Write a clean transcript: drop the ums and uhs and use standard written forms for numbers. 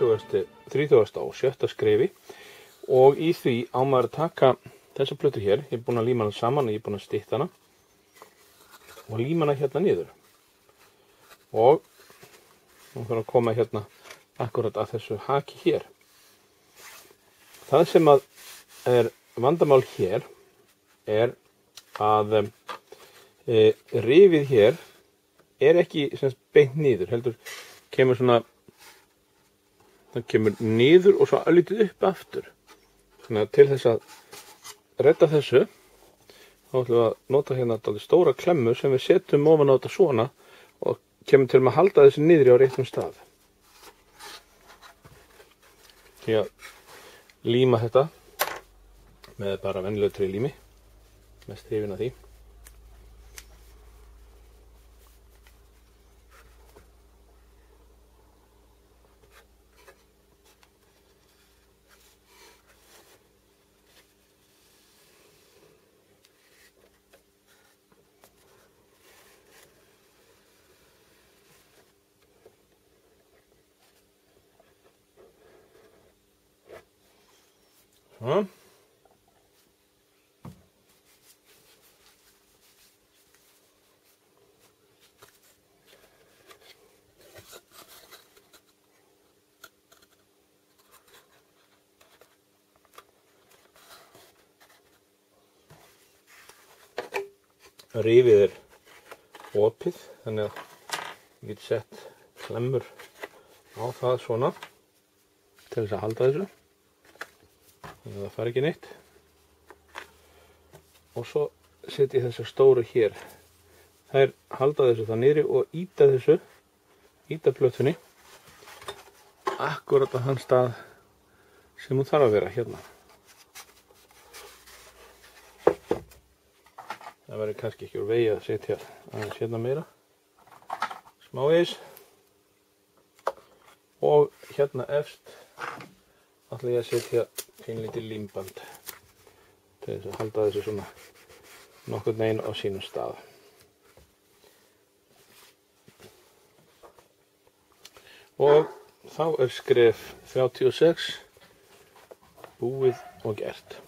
37. skrefi og í því á maður að taka þessa plötu hér. Ég er búinn að líma hana saman og ég er búinn að stytta hana og líma hana hérna niður. Og nú þarf að koma hérna akkurat að þessu haki hér. Það sem að er vandamál hér er að rifið hér er ekki beint niður, heldur kemur svona, það kemur niður og svo örlítið upp aftur. Þannig að til þess að redda þessu, þá ætlum við að nota hérna dálítið stóra klemmu sem við setjum ofan á þetta svona og kemur til að halda þessu niðri á réttum stað. Því að líma þetta með bara venjulegu trélími, mest hrifin af því. Svona. Rifið er opið, þannig að ég get sett klemmur á það svona til þess að halda þessu. Þannig að það fari ekki neitt. Og svo set ég þessu stóru hér. Þær halda þessu það niðri og ýta plötunni akkurat á þann stað sem hún þarf að vera hérna. Það verður kannski ekki úr vegi að setja aðeins hérna meira. Smávegis. Og hérna efst ætla ég að setja pínlítið límband til þess að halda þessu svona nokkurn veginn á sínum stað. Og þá er skref 36 búið og gert.